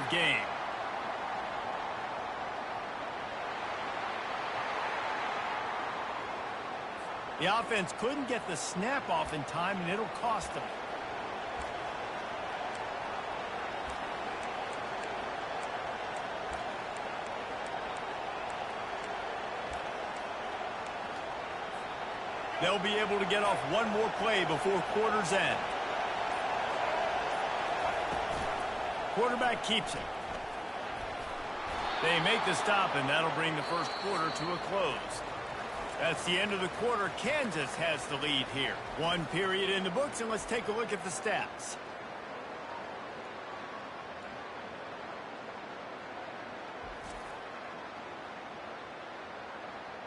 game. The offense couldn't get the snap off in time, and it'll cost them. They'll be able to get off one more play before quarter's end. Quarterback keeps it. They make the stop, and that'll bring the first quarter to a close. That's the end of the quarter. Kansas has the lead here. One period in the books, and let's take a look at the stats.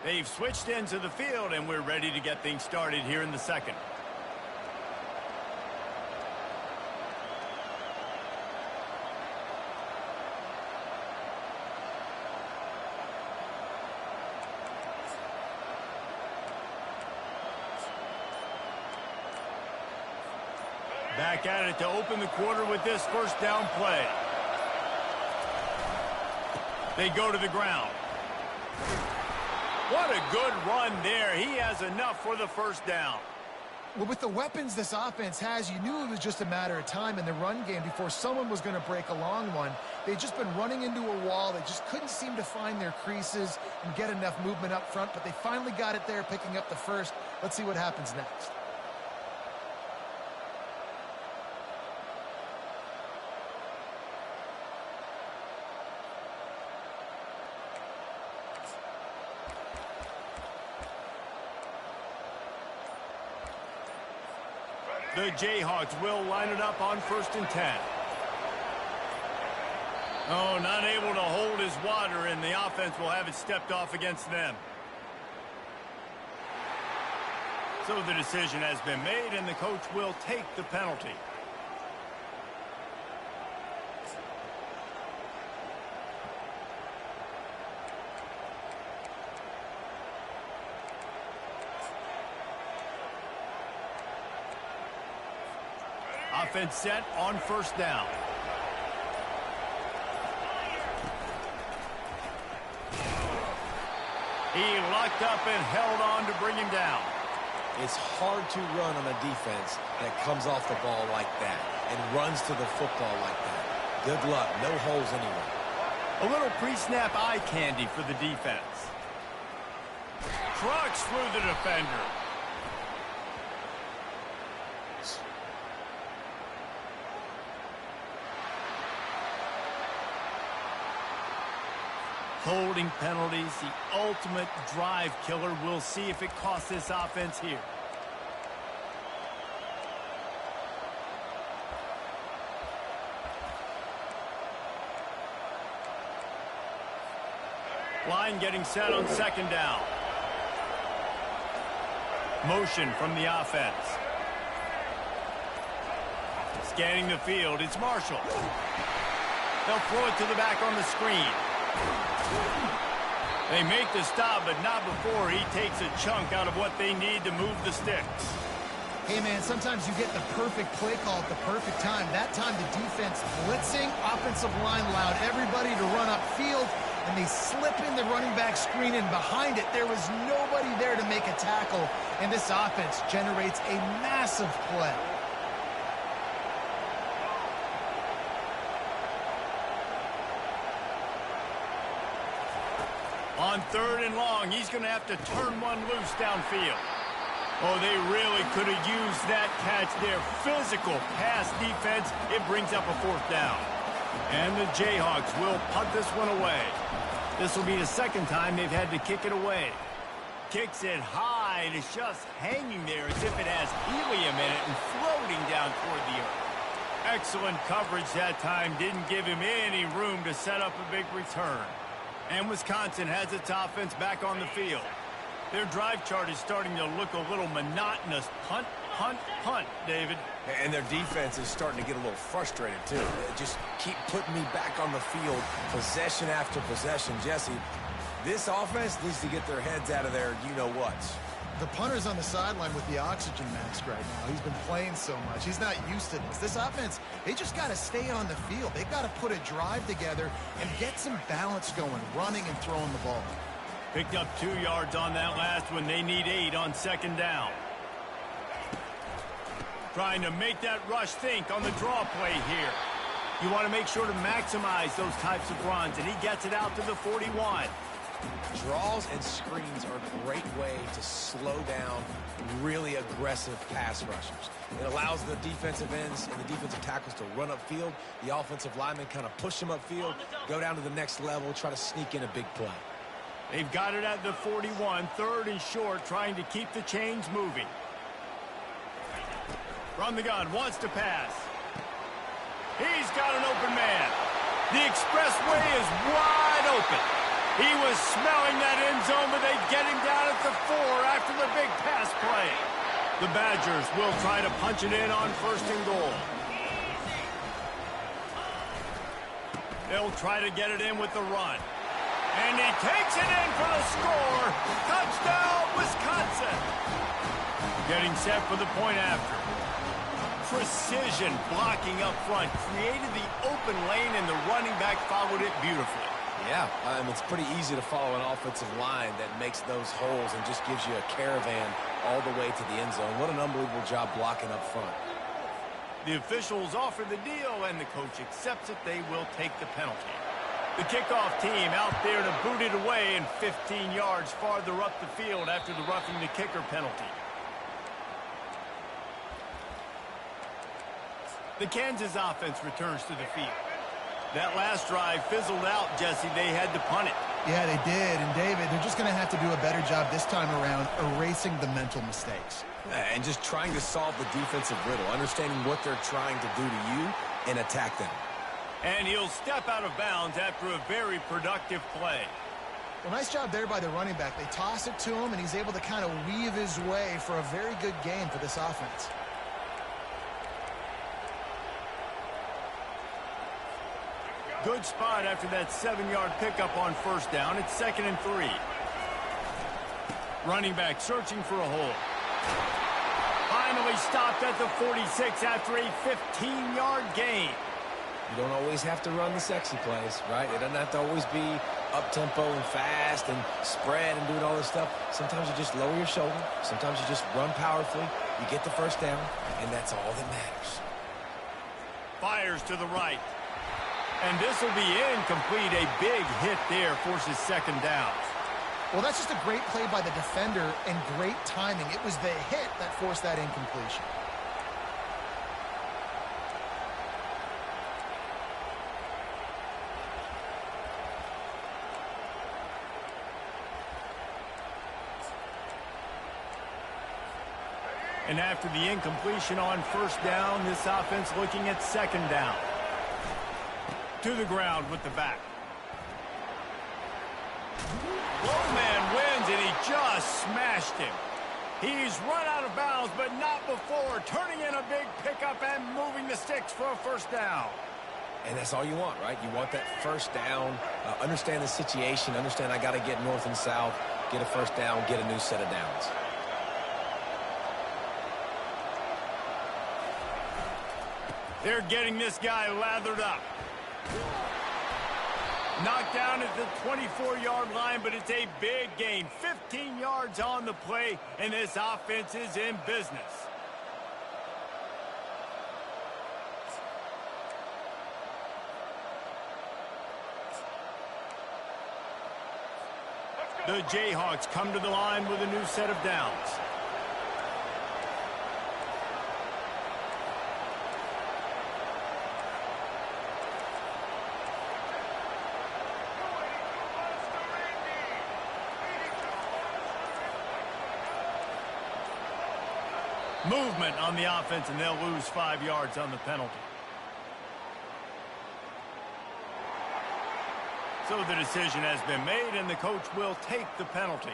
They've switched into the field, and we're ready to get things started here in the second. Back at it to open the quarter with this first down play. They go to the ground. What a good run there. He has enough for the first down. Well, with the weapons this offense has, you knew it was just a matter of time in the run game before someone was going to break a long one. They'd just been running into a wall. They just couldn't seem to find their creases and get enough movement up front, but they finally got it there, picking up the first. Let's see what happens next. The Jayhawks will line it up on 1st and 10. Oh, not able to hold his water, and the offense will have it stepped off against them. So the decision has been made, and the coach will take the penalty. Offense set on 1st down. He lucked up and held on to bring him down. It's hard to run on a defense that comes off the ball like that and runs to the football like that. Good luck. No holes anywhere. A little pre-snap eye candy for the defense. Trucks through the defender. Holding penalties, the ultimate drive killer. We'll see if it costs this offense here. Line getting set on 2nd down. Motion from the offense. Scanning the field, it's Marshall. They'll throw it to the back on the screen. They make the stop, but not before he takes a chunk out of what they need to move the sticks. Hey, man, sometimes you get the perfect play call at the perfect time. That time the defense blitzing, offensive line allowed everybody to run upfield, and they slip in the running back screen, and behind it there was nobody there to make a tackle, and this offense generates a massive play. On 3rd and long, he's going to have to turn one loose downfield. Oh, they really could have used that catch there. Physical pass defense. It brings up a 4th down. And the Jayhawks will punt this one away. This will be the 2nd time they've had to kick it away. Kicks it high, and it's just hanging there as if it has helium in it and floating down toward the earth. Excellent coverage that time. Didn't give him any room to set up a big return. And Wisconsin has its offense back on the field. Their drive chart is starting to look a little monotonous. Punt, punt, punt, David. And their defense is starting to get a little frustrated, too. Just keep putting me back on the field, possession after possession. Jesse, this offense needs to get their heads out of their you-know-whats. The punter's on the sideline with the oxygen mask right now. He's been playing so much. He's not used to this. This offense, they just got to stay on the field. They've got to put a drive together and get some balance going, running and throwing the ball. Picked up 2 yards on that last one. They need 8 on second down. Trying to make that rush think on the draw play here. You want to make sure to maximize those types of runs, and he gets it out to the 41. Draws and screens are a great way to slow down really aggressive pass rushers. It allows the defensive ends and the defensive tackles to run upfield. The offensive linemen kind of push them upfield, go down to the next level, try to sneak in a big play. They've got it at the 41, 3rd and short, trying to keep the chains moving. From the gun, wants to pass. He's got an open man. The expressway is wide open. He was smelling that end zone, but they get him down at the 4 after the big pass play. The Badgers will try to punch it in on 1st and goal. They'll try to get it in with the run. And he takes it in for the score. Touchdown, Wisconsin. Getting set for the point after. Precision blocking up front. Created the open lane, and the running back followed it beautifully. Yeah, it's pretty easy to follow an offensive line that makes those holes and just gives you a caravan all the way to the end zone. What an unbelievable job blocking up front. The officials offer the deal, and the coach accepts it. They will take the penalty. The kickoff team out there to boot it away, and 15 yards farther up the field after the roughing the kicker penalty. The Kansas offense returns to the field. That last drive fizzled out, Jesse. They had to punt it. Yeah, they did. And, David, they're just going to have to do a better job this time around erasing the mental mistakes. And just trying to solve the defensive riddle, understanding what they're trying to do to you and attack them. And he'll step out of bounds after a very productive play. Well, nice job there by the running back. They toss it to him, and he's able to kind of weave his way for a very good game for this offense. Good spot after that 7-yard pickup on 1st down. It's 2nd and 3. Running back searching for a hole. Finally stopped at the 46 after a 15-yard gain. You don't always have to run the sexy plays, right? It doesn't have to always be up-tempo and fast and spread and doing all this stuff. Sometimes you just lower your shoulder. Sometimes you just run powerfully. You get the 1st down, and that's all that matters. Fires to the right. And this will be incomplete. A big hit there forces 2nd down. Well, that's just a great play by the defender and great timing. It was the hit that forced that incompletion. And after the incompletion on 1st down, this offense looking at 2nd down. To the ground with the back. Low man wins, and he just smashed him. He's run out of bounds, but not before. Turning in a big pickup and moving the sticks for a 1st down. And that's all you want, right? You want that 1st down, understand the situation, understand I got to get north and south, get a 1st down, get a new set of downs. They're getting this guy lathered up. Knocked down at the 24-yard line, but it's a big gain. 15 yards on the play, and this offense is in business. The Jayhawks come to the line with a new set of downs. Movement on the offense, and they'll lose 5 yards on the penalty. So the decision has been made, and the coach will take the penalty.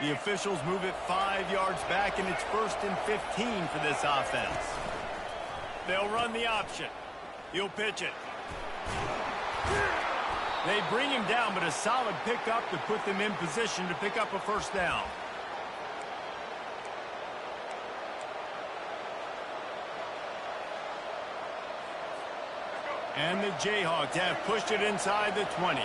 The officials move it 5 yards back, and it's 1st and 15 for this offense. They'll run the option. He'll pitch it. They bring him down, but a solid pickup to put them in position to pick up a first down. And the Jayhawks have pushed it inside the 20.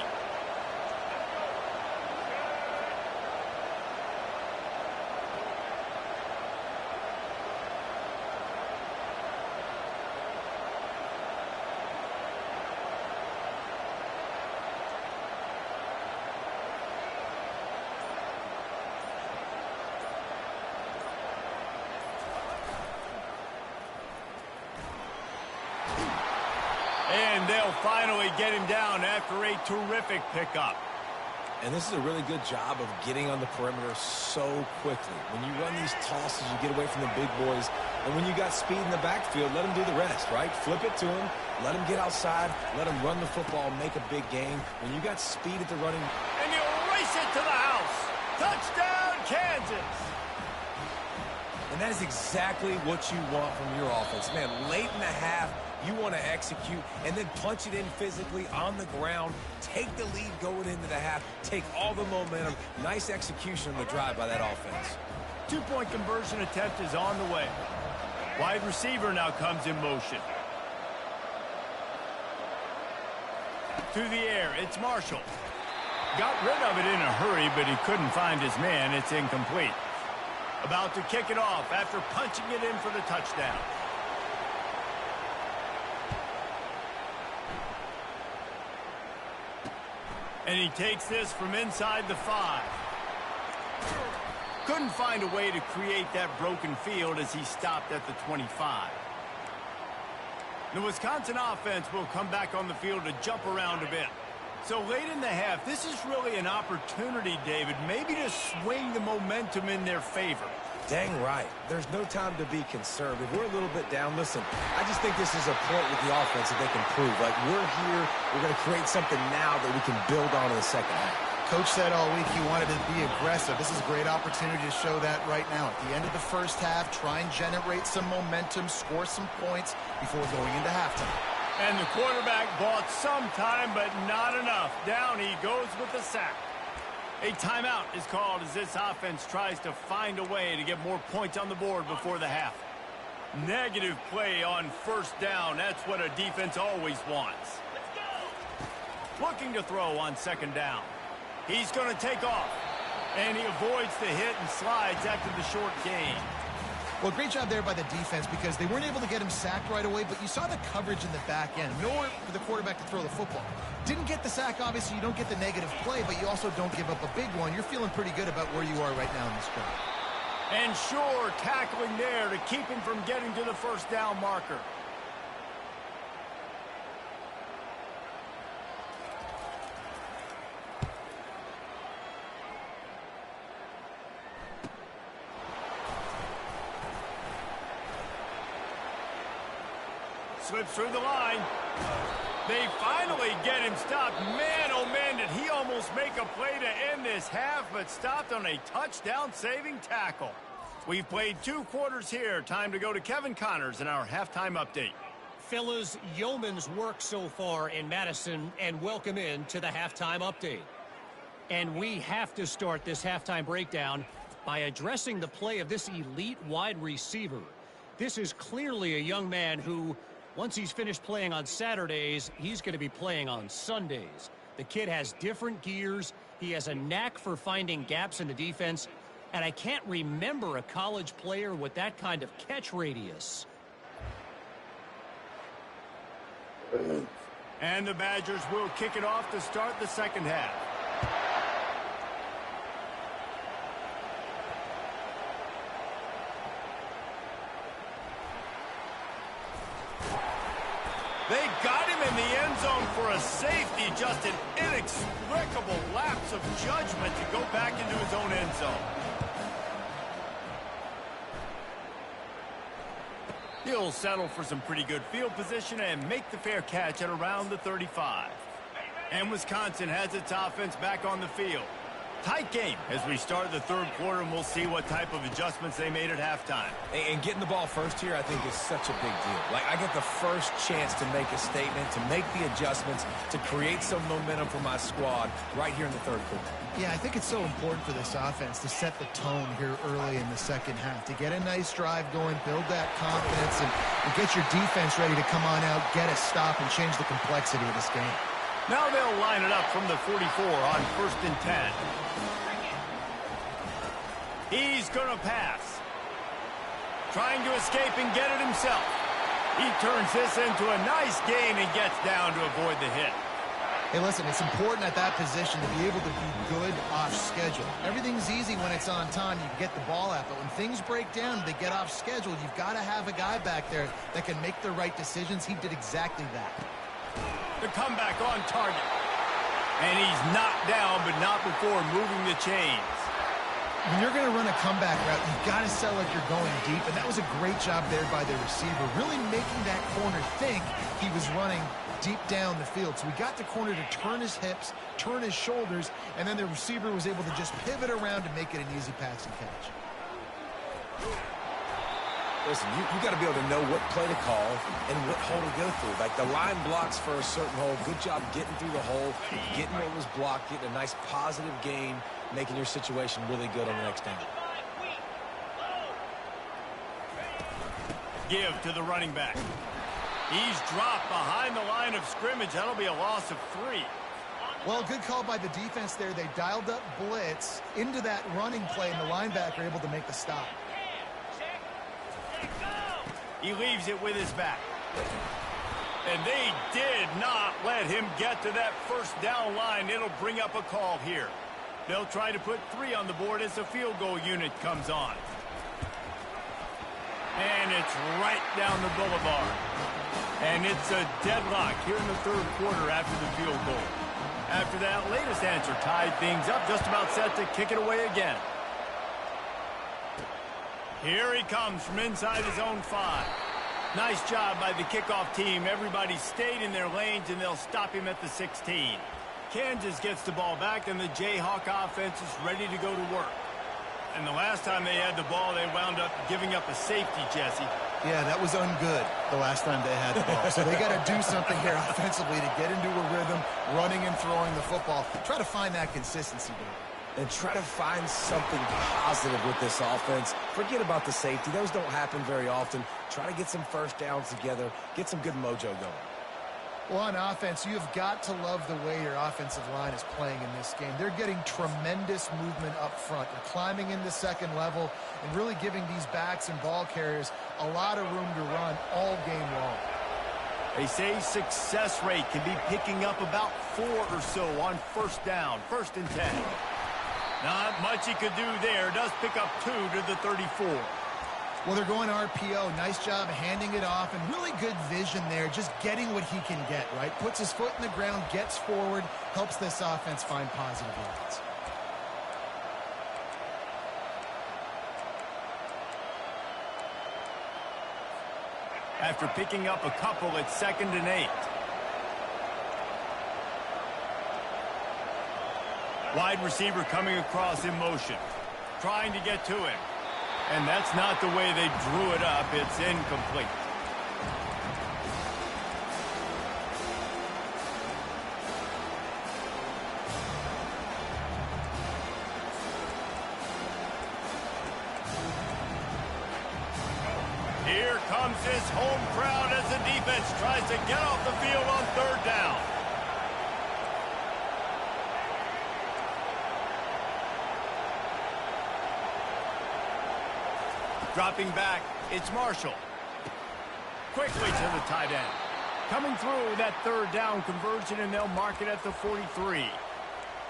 And they'll finally get him down after a terrific pickup. And this is a really good job of getting on the perimeter so quickly. When you run these tosses, you get away from the big boys. And when you got speed in the backfield, let them do the rest, right? Flip it to him, let him get outside, let him run the football, make a big gain. When you got speed at the running. And he'll race it to the house. Touchdown, Kansas. And that is exactly what you want from your offense. Man, late in the half, you want to execute and then punch it in physically on the ground. Take the lead going into the half. Take all the momentum. Nice execution on the drive by that offense. Two-point conversion attempt is on the way. Wide receiver now comes in motion. To the air, it's Marshall. Got rid of it in a hurry, but he couldn't find his man. It's incomplete. About to kick it off after punching it in for the touchdown. And he takes this from inside the 5. Couldn't find a way to create that broken field as he stopped at the 25. The Wisconsin offense will come back on the field to jump around a bit. So late in the half, this is really an opportunity, David, maybe to swing the momentum in their favor. Dang right. There's no time to be concerned. If we're a little bit down, listen, I just think this is a point with the offense that they can prove. Like, we're here, we're going to create something now that we can build on in the second half. Coach said all week he wanted to be aggressive. This is a great opportunity to show that right now. At the end of the first half, try and generate some momentum, score some points before going into halftime. And the quarterback bought some time, but not enough. Down he goes with the sack. A timeout is called as this offense tries to find a way to get more points on the board before the half. Negative play on first down. That's what a defense always wants. Looking to throw on second down. He's going to take off. And he avoids the hit and slides after the short gain. Well, great job there by the defense because they weren't able to get him sacked right away, but you saw the coverage in the back end. Nowhere for the quarterback to throw the football. Didn't get the sack, obviously. You don't get the negative play, but you also don't give up a big one. You're feeling pretty good about where you are right now in this drive. And sure, tackling there to keep him from getting to the first down marker. Slips through the line. They finally get him stopped. Man, oh man, did he almost make a play to end this half, but stopped on a touchdown-saving tackle. We've played 2 quarters here. Time to go to Kevin Connors in our halftime update. Fellas, yeoman's work so far in Madison, and welcome in to the halftime update. And we have to start this halftime breakdown by addressing the play of this elite wide receiver. This is clearly a young man who, once he's finished playing on Saturdays, he's going to be playing on Sundays. The kid has different gears. He has a knack for finding gaps in the defense. And I can't remember a college player with that kind of catch radius. And the Badgers will kick it off to start the second half. They got him in the end zone for a safety. Just an inexplicable lapse of judgment to go back into his own end zone. He'll settle for some pretty good field position and make the fair catch at around the 35. And Wisconsin has its offense back on the field. Tight game as we start the third quarter, and we'll see what type of adjustments they made at halftime. And getting the ball first here, I think, is such a big deal. Like, I get the first chance to make a statement, to make the adjustments, to create some momentum for my squad right here in the third quarter. Yeah, I think it's so important for this offense to set the tone here early in the second half, to get a nice drive going, build that confidence, and get your defense ready to come on out, get a stop, and change the complexity of this game. Now they'll line it up from the 44 on 1st and 10. He's going to pass. Trying to escape and get it himself. He turns this into a nice gain and gets down to avoid the hit. Hey, listen, it's important at that position to be able to be good off schedule. Everything's easy when it's on time. You can get the ball out, but when things break down, they get off schedule. You've got to have a guy back there that can make the right decisions. He did exactly that. The comeback on target. And he's knocked down, but not before moving the chains. When you're going to run a comeback route, you've got to sell like you're going deep, and that was a great job there by the receiver, really making that corner think he was running deep down the field. So we got the corner to turn his hips, turn his shoulders, and then the receiver was able to just pivot around to make it an easy pass and catch. Listen, you got to be able to know what play to call and what hole to go through. Like, the line blocks for a certain hole. Good job getting through the hole, getting what was blocked, getting a nice positive gain, making your situation really good on the next down. Give to the running back. He's dropped behind the line of scrimmage. That'll be a loss of 3. Well, good call by the defense there. They dialed up blitz into that running play, and the linebacker able to make the stop. He leaves it with his back. And they did not let him get to that first down line. It'll bring up a call here. They'll try to put 3 on the board as the field goal unit comes on. And it's right down the boulevard. And it's a deadlock here in the third quarter after the field goal. After that latest answer tied things up, just about set to kick it away again. Here he comes from inside his own 5. Nice job by the kickoff team. Everybody stayed in their lanes, and they'll stop him at the 16. Kansas gets the ball back, and the Jayhawk offense is ready to go to work. And the last time they had the ball, they wound up giving up a safety, Jesse. Yeah, that was ungood the last time they had the ball. So they got to do something here offensively to get into a rhythm, running and throwing the football. Try to find that consistency there. And try to find something positive with this offense. Forget about the safety. Those don't happen very often. Try to get some first downs together. Get some good mojo going. Well, on offense, you've got to love the way your offensive line is playing in this game. They're getting tremendous movement up front. They're climbing in the second level and really giving these backs and ball carriers a lot of room to run all game long. They say success rate can be picking up about 4 or so on first down, 1st and 10. Not much he could do there. Does pick up 2 to the 34. Well, they're going RPO. Nice job handing it off, and really good vision there, just getting what he can get, right? Puts his foot in the ground, gets forward, helps this offense find positive yards. After picking up a couple, it's 2nd and 8. Wide receiver coming across in motion, trying to get to him. And that's not the way they drew it up. It's incomplete. Here comes his home crowd as the defense tries to get off the field on 3rd down. Dropping back, it's Marshall. Quickly to the tight end. Coming through that 3rd down conversion, and they'll mark it at the 43.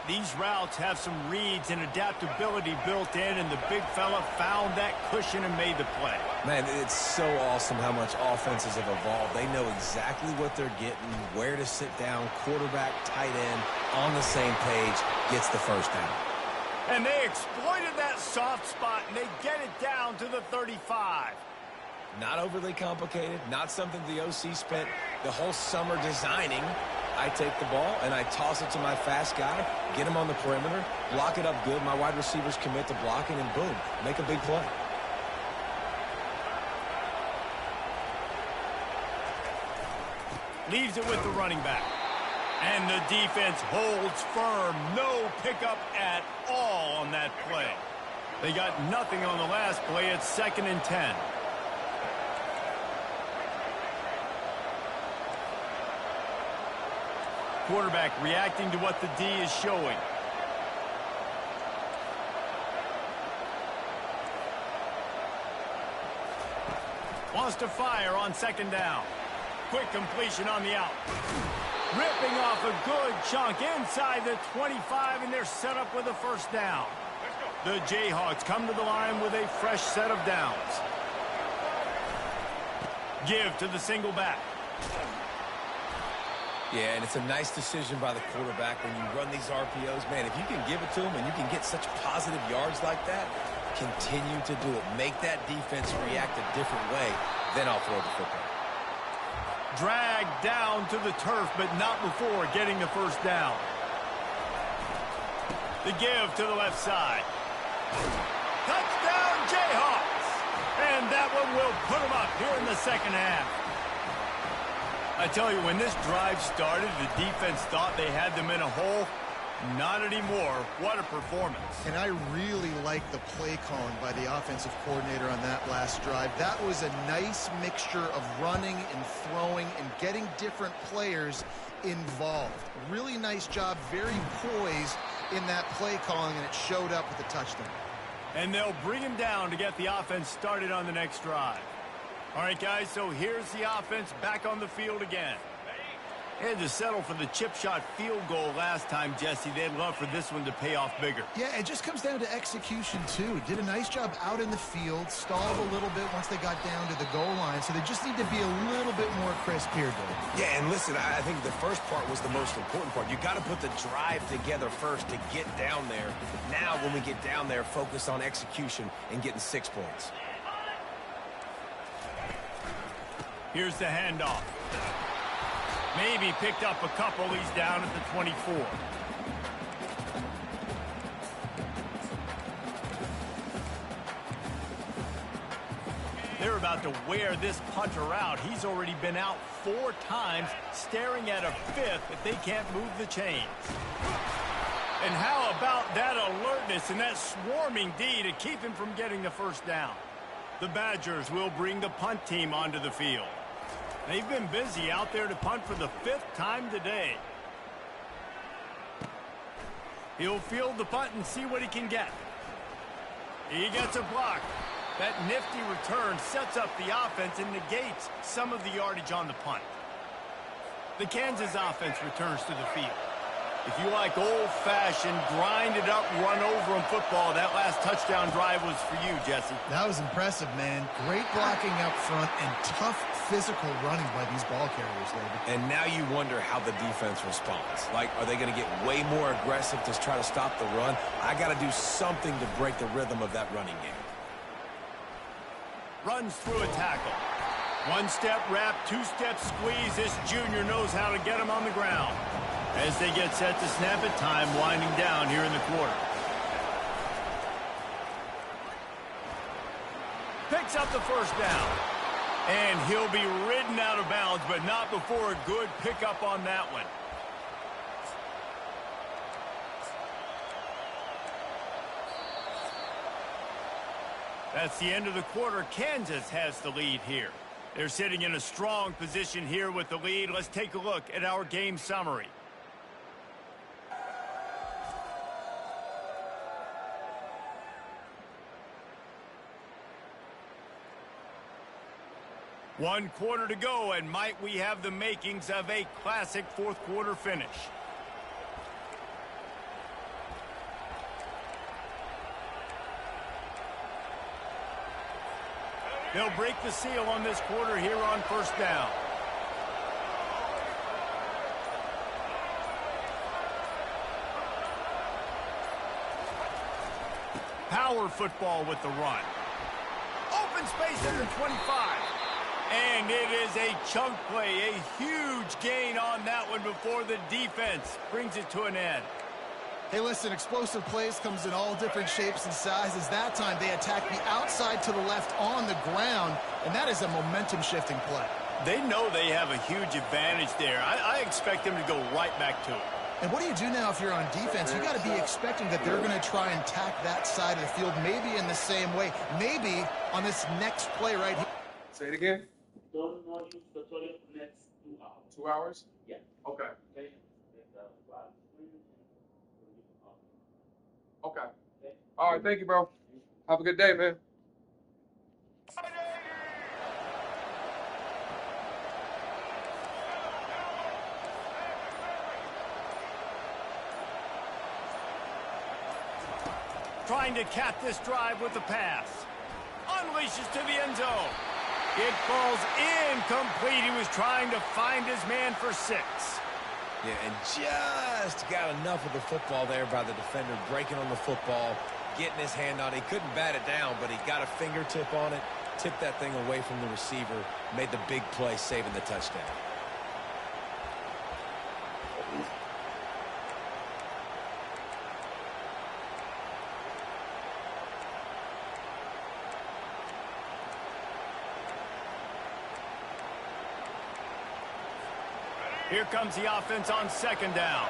These routes have some reads and adaptability built in, and the big fella found that cushion and made the play. Man, it's so awesome how much offenses have evolved. They know exactly what they're getting, where to sit down, quarterback, tight end, on the same page, gets the first down. And they exploited that soft spot, and they get it down to the 35. Not overly complicated, not something the OC spent the whole summer designing. I take the ball and I toss it to my fast guy, get him on the perimeter, block it up good. My wide receivers commit to blocking, and boom, make a big play. Leaves it with the running back. And the defense holds firm. No pickup at all on that play. They got nothing on the last play. It's 2nd and 10. Quarterback reacting to what the D is showing. Wants to fire on 2nd down. Quick completion on the out. Ripping off a good chunk inside the 25, and they're set up with a 1st down. The Jayhawks come to the line with a fresh set of downs. Give to the single back. Yeah, and it's a nice decision by the quarterback when you run these RPOs. Man, if you can give it to him and you can get such positive yards like that, continue to do it. Make that defense react a different way, then I'll throw the football. Dragged down to the turf, but not before getting the 1st down. The give to the left side. Touchdown, Jayhawks! And that one will put them up here in the 2nd half. I tell you, when this drive started, the defense thought they had them in a hole. Not anymore. What a performance. And I really like the play calling by the offensive coordinator on that last drive. That was a nice mixture of running and throwing and getting different players involved. Really nice job, very poised in that play calling, and it showed up with a touchdown. And they'll bring him down to get the offense started on the next drive. All right, guys, so here's the offense back on the field again. They had to settle for the chip shot field goal last time, Jesse. They'd love for this one to pay off bigger. Yeah, it just comes down to execution, too. Did a nice job out in the field, stalled a little bit once they got down to the goal line, so they just need to be a little bit more crisp here, Dave. Yeah, and listen, I think the first part was the most important part. You got to put the drive together first to get down there. Now, when we get down there, focus on execution and getting 6 points. Here's the handoff. Maybe picked up a couple. He's down at the 24. They're about to wear this punter out. He's already been out 4 times, staring at a 5th if they can't move the chains. And how about that alertness and that swarming D to keep him from getting the 1st down? The Badgers will bring the punt team onto the field. They've been busy out there to punt for the 5th time today. He'll field the punt and see what he can get. He gets a block. That nifty return sets up the offense and negates some of the yardage on the punt. The Kansas offense returns to the field. If you like old-fashioned, grind-it-up, run-over-'em football, that last touchdown drive was for you, Jesse. That was impressive, man. Great blocking up front and tough physical running by these ball carriers, David. And now you wonder how the defense responds. Like, are they going to get way more aggressive to try to stop the run? I got to do something to break the rhythm of that running game. Runs through a tackle. 1-step wrap, 2-step squeeze. This junior knows how to get him on the ground. As they get set to snap it, time winding down here in the quarter. Picks up the 1st down. And he'll be ridden out of bounds, but not before a good pickup on that one. That's the end of the quarter. Kansas has the lead here. They're sitting in a strong position here with the lead. Let's take a look at our game summary. One quarter to go, and might we have the makings of a classic 4th quarter finish. They'll break the seal on this quarter here on 1st down. Power football with the run. Open space at the 25. And it is a chunk play, a huge gain on that one before the defense brings it to an end. Hey, listen, explosive plays comes in all different shapes and sizes. That time they attack the outside to the left on the ground, and that is a momentum-shifting play. They know they have a huge advantage there. I expect them to go right back to it. And what do you do now if you're on defense? You got to be expecting that they're going to try and attack that side of the field, maybe in the same way, maybe on this next play right here. Say it again. Don't not use the toilet next 2 hours. 2 hours? Yeah. Okay. Okay. Okay. All right. Thank you, bro. Have a good day, man. Trying to cap this drive with the pass. Unleashes to the end zone. It falls incomplete. He was trying to find his man for 6. Yeah, and just got enough of the football there by the defender, breaking on the football, getting his hand on it. He couldn't bat it down, but he got a fingertip on it, tipped that thing away from the receiver, made the big play, saving the touchdown. Here comes the offense on 2nd down.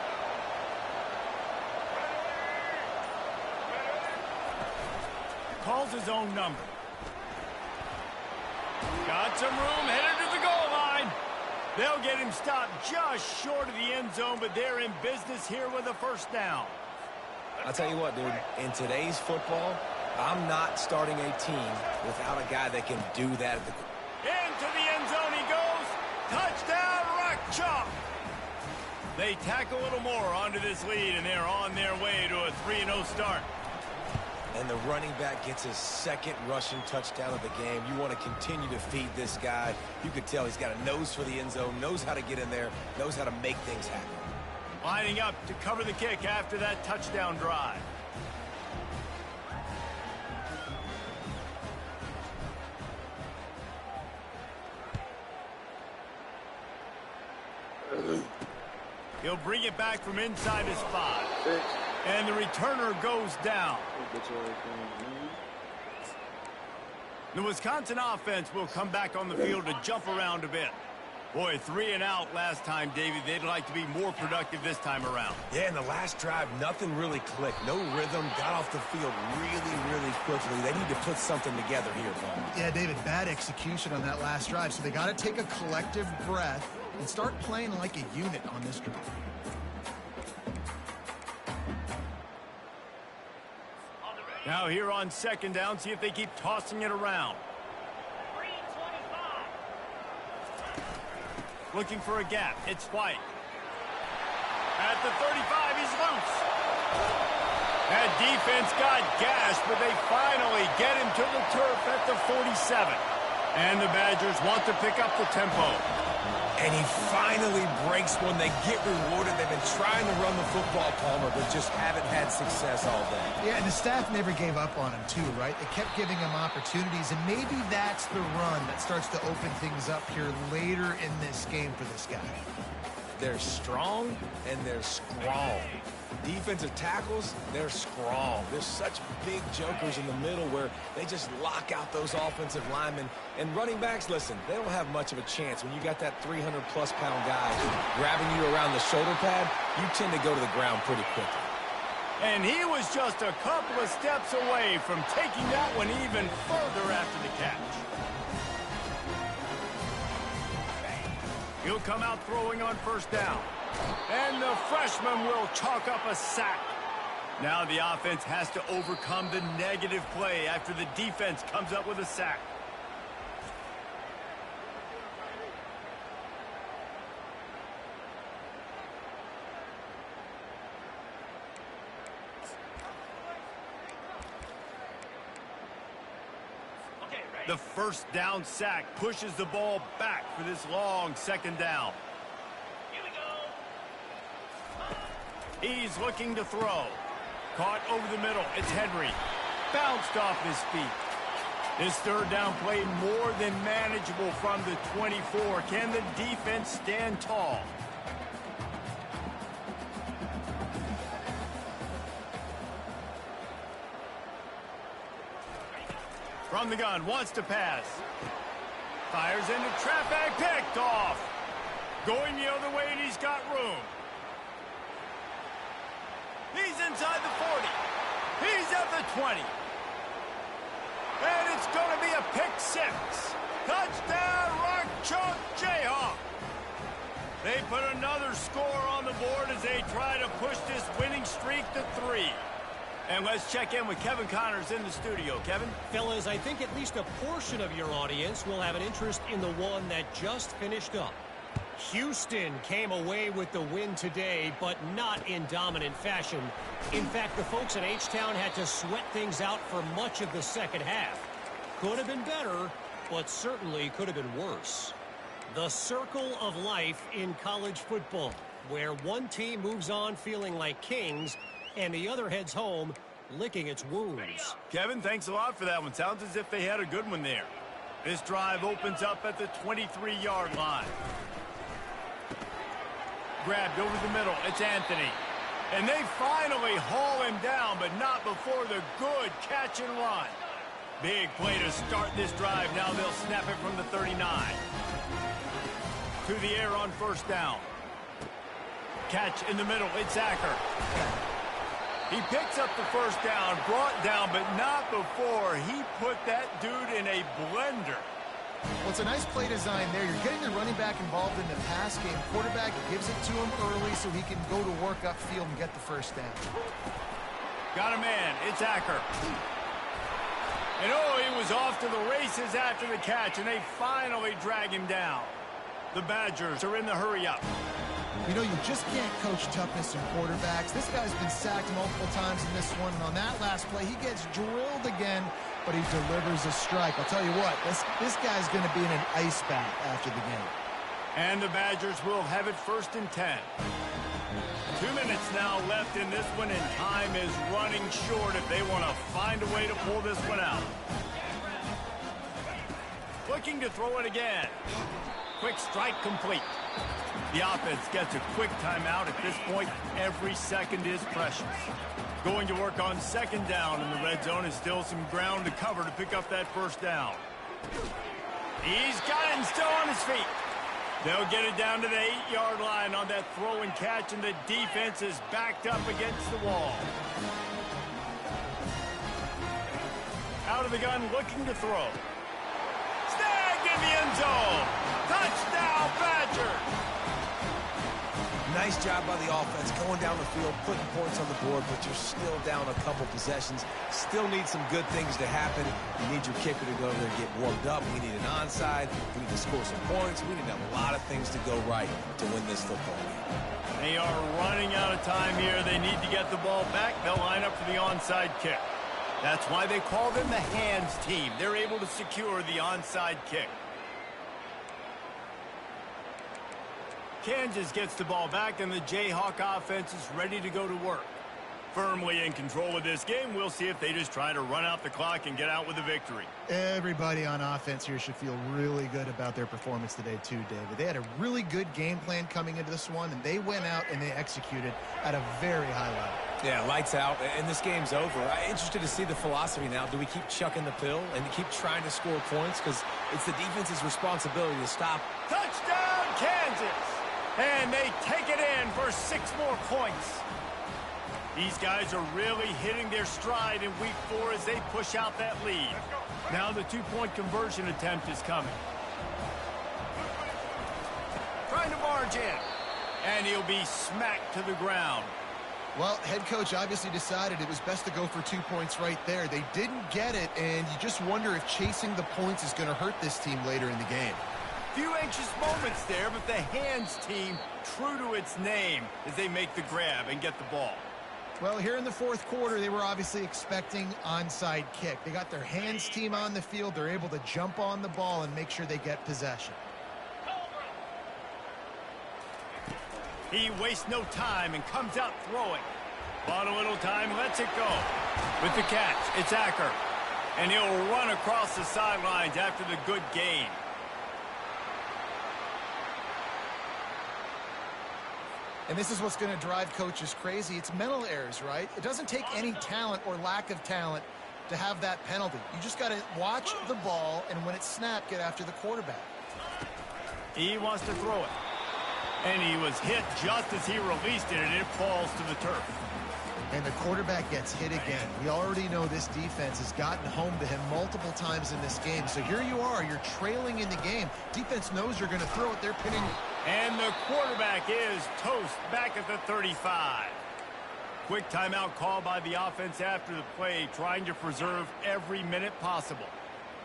Calls his own number. Got some room, headed to the goal line. They'll get him stopped just short of the end zone, but they're in business here with a 1st down. I'll tell you what, dude, in today's football, I'm not starting a team without a guy that can do that at the... Into the end zone he goes. Touchdown, Rock Chalk. They tack a little more onto this lead, and they're on their way to a 3-0 start. And the running back gets his 2nd rushing touchdown of the game. You want to continue to feed this guy. You could tell he's got a nose for the end zone, knows how to get in there, knows how to make things happen. Lining up to cover the kick after that touchdown drive. He'll bring it back from inside his 5. And the returner goes down. The Wisconsin offense will come back on the field to jump around a bit. Boy, 3 and out last time, Davey. They'd like to be more productive this time around. Yeah, in the last drive, nothing really clicked. No rhythm, got off the field really quickly. They need to put something together here, Paul. Yeah, David, bad execution on that last drive, so they got to take a collective breath and start playing like a unit on this drive. Now here on 2nd down, see if they keep tossing it around. Looking for a gap. It's White. At the 35, he's loose. That defense got gashed, but they finally get him to the turf at the 47. And the Badgers want to pick up the tempo. And he finally breaks one. They get rewarded. They've been trying to run the football, Palmer, but just haven't had success all day. Yeah, and the staff never gave up on him, too, right? They kept giving him opportunities, and maybe that's the run that starts to open things up here later in this game for this guy. They're strong, and they're strong. Defensive tackles, they're strong. There's such big jokers in the middle where they just lock out those offensive linemen. And running backs, listen, they don't have much of a chance. When you got that 300-plus pound guy grabbing you around the shoulder pad, you tend to go to the ground pretty quickly. And he was just a couple of steps away from taking that one even further after the catch. He'll come out throwing on 1st down. And the freshman will chalk up a sack. Now the offense has to overcome the negative play after the defense comes up with a sack. The 1st down sack pushes the ball back for this long 2nd down. He's looking to throw. Caught over the middle. It's Henry. Bounced off his feet. This third down play more than manageable from the 24. Can the defense stand tall? From the gun, wants to pass. Fires into traffic, picked off. Going the other way, and he's got room. He's inside the 40. He's at the 20. And it's going to be a pick six. Touchdown, Rock Chalk Jayhawk. They put another score on the board as they try to push this winning streak to 3. And let's check in with Kevin Connors in the studio. Kevin? Fellas, I think at least a portion of your audience will have an interest in the one that just finished up. Houston came away with the win today, but not in dominant fashion. In fact, the folks in H-Town had to sweat things out for much of the second half. Could have been better, but certainly could have been worse. The circle of life in college football, where one team moves on feeling like kings and the other heads home licking its wounds. Kevin, thanks a lot for that one. Sounds as if they had a good one there. This drive opens up at the 23-yard line. Grabbed over the middle. It's Anthony. And they finally haul him down, but not before the good catch and run. Big play to start this drive. Now they'll snap it from the 39. To the air on first down. Catch in the middle. It's Acker. He picks up the first down, brought down, but not before he put that dude in a blender. Well, it's a nice play design there. You're getting the running back involved in the pass game. Quarterback gives it to him early so he can go to work upfield and get the first down. Got a man. It's Acker. And he was off to the races after the catch, and they finally drag him down. The Badgers are in the hurry-up. You know, you just can't coach toughness in quarterbacks. This guy's been sacked multiple times in this one, and on that last play, he gets drilled again, but he delivers a strike. I'll tell you what, this guy's going to be in an ice bath after the game. And the Badgers will have it 1st and 10. 2 minutes now left in this one, and time is running short if they want to find a way to pull this one out. Looking to throw it again. Quick strike complete. The offense gets a quick timeout. At this point, every second is precious. Going to work on 2nd down, and the red zone is still some ground to cover to pick up that 1st down. He's got it and still on his feet. They'll get it down to the 8-yard line on that throw and catch, and the defense is backed up against the wall. Out of the gun, looking to throw. Snagged in the end zone. Touchdown, Badgers. Nice job by the offense going down the field, putting points on the board, but you're still down a couple possessions. Still need some good things to happen. You need your kicker to go over there and get warmed up. We need an onside. We need to score some points. We need a lot of things to go right to win this football game. They are running out of time here. They need to get the ball back. They'll line up for the onside kick. That's why they call them the hands team. They're able to secure the onside kick. Kansas gets the ball back, and the Jayhawk offense is ready to go to work. Firmly in control of this game. We'll see if they just try to run out the clock and get out with a victory. Everybody on offense here should feel really good about their performance today too, David. They had a really good game plan coming into this one, and they went out and they executed at a very high level. Yeah, lights out, and this game's over. I'm interested to see the philosophy now. Do we keep chucking the pill and keep trying to score points? Because it's the defense's responsibility to stop. Touchdown, Kansas! And they take it in for 6 more points. These guys are really hitting their stride in week 4 as they push out that lead. Now the 2-point conversion attempt is coming. Trying to barge in. And he'll be smacked to the ground. Well, head coach obviously decided it was best to go for 2 points right there. They didn't get it, and you just wonder if chasing the points is going to hurt this team later in the game. Few anxious moments there, but the hands team true to its name as they make the grab and get the ball. Well, here in the 4th quarter, they were obviously expecting onside kick. They got their hands team on the field. They're able to jump on the ball and make sure they get possession. He wastes no time and comes out throwing. Bought a little time, lets it go. With the catch, it's Acker. And he'll run across the sidelines after the good gain. And this is what's going to drive coaches crazy. It's mental errors, right? It doesn't take any talent or lack of talent to have that penalty. You just got to watch the ball, and when it's snapped, get after the quarterback. He wants to throw it. And he was hit just as he released it, and it falls to the turf. And the quarterback gets hit again. We already know this defense has gotten home to him multiple times in this game. So here you are, you're trailing in the game. Defense knows you're going to throw it. They're pinning. And the quarterback is toast back at the 35. Quick timeout call by the offense after the play, trying to preserve every minute possible.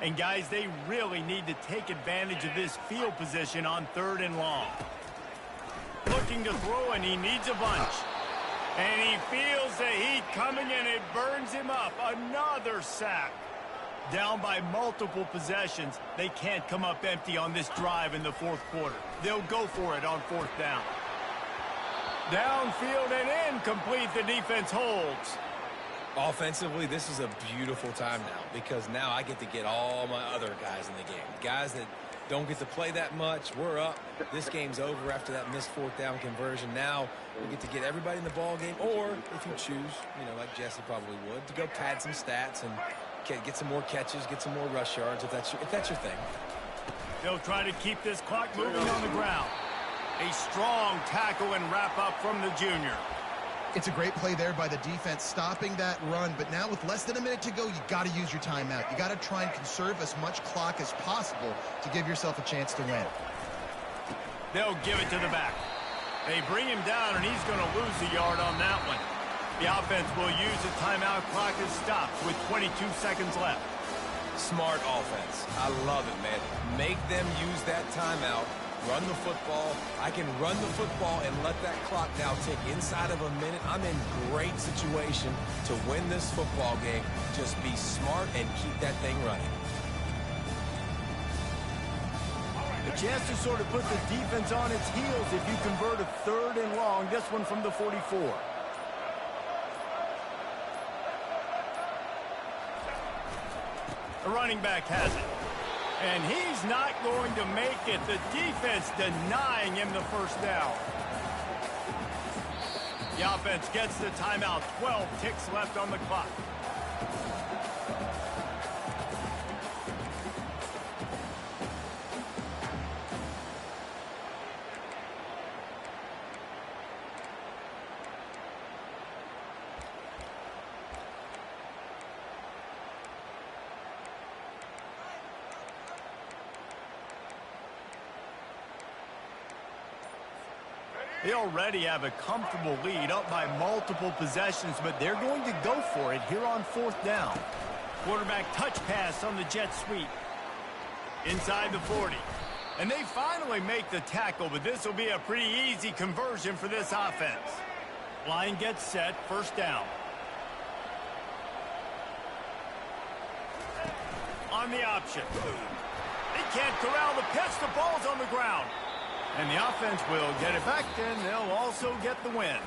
And guys, they really need to take advantage of this field position on 3rd and long. Looking to throw, and he needs a bunch. And he feels the heat coming, and it burns him up. Another sack. Down by multiple possessions, they can't come up empty on this drive in the 4th quarter. They'll go for it on 4th down. Downfield and incomplete, the defense holds. Offensively, this is a beautiful time now because now I get to get all my other guys in the game. Guys that don't get to play that much. We're up. This game's over after that missed 4th down conversion. Now we get to get everybody in the ball game, or if you choose, like Jesse probably would, to go pad some stats and get some more catches, get some more rush yards if that's your thing. They'll try to keep this clock moving on the ground. A strong tackle and wrap up from the junior. It's a great play there by the defense, stopping that run. But now with less than a minute to go, you got to use your timeout. You got to try and conserve as much clock as possible to give yourself a chance to win. They'll give it to the back. They bring him down, and he's going to lose a yard on that one. The offense will use the timeout. Clock is stopped with 22 seconds left. Smart offense. I love it, man. Make them use that timeout. Run the football. I can run the football and let that clock now tick inside of a minute. I'm in great situation to win this football game. Just be smart and keep that thing running. A chance to sort of put the defense on its heels if you convert a 3rd and long. This one from the 44. The running back has it. And he's not going to make it. The defense denying him the 1st down. The offense gets the timeout. 12 ticks left on the clock. They already have a comfortable lead, up by multiple possessions, but they're going to go for it here on 4th down. Quarterback touch pass on the jet sweep. Inside the 40. And they finally make the tackle, but this will be a pretty easy conversion for this offense. Line gets set, 1st down. On the option. They can't corral the pitch, the ball's on the ground. And the offense will get it back, and they'll also get the win.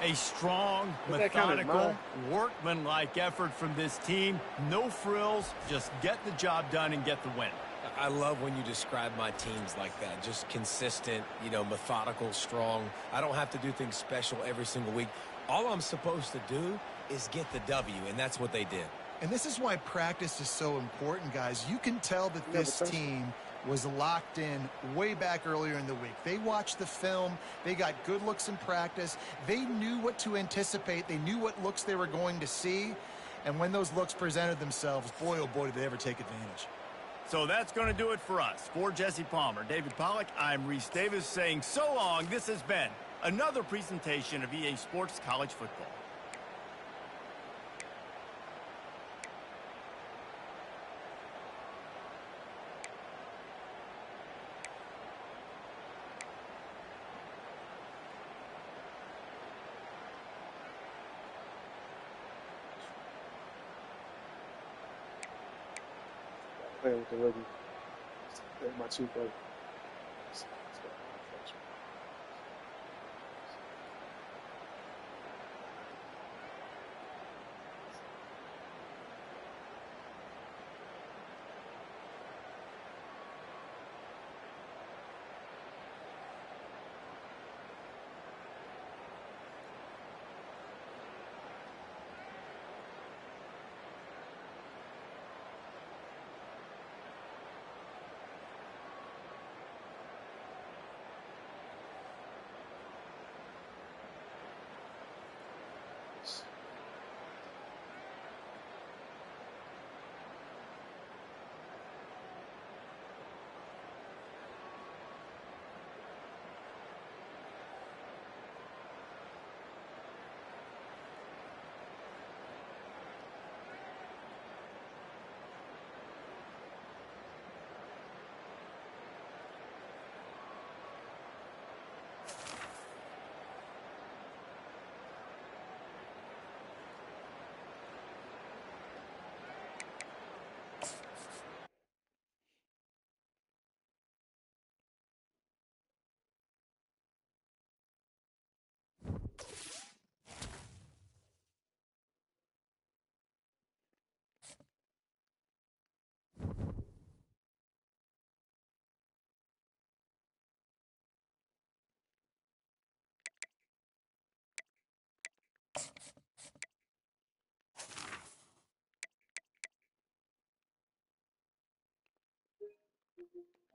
A strong, methodical, workmanlike effort from this team. No frills, just get the job done and get the win. I love when you describe my teams like that. Just consistent, methodical, strong. I don't have to do things special every single week. All I'm supposed to do is get the W, and that's what they did. And this is why practice is so important, guys. You can tell that this team was locked in way back earlier in the week. They watched the film. They got good looks in practice. They knew what to anticipate. They knew what looks they were going to see. And when those looks presented themselves, boy, oh boy, did they ever take advantage. So that's going to do it for us. For Jesse Palmer, David Pollack, I'm Reese Davis saying so long. This has been another presentation of EA Sports College Football. Playing with the rookie. That's my two play.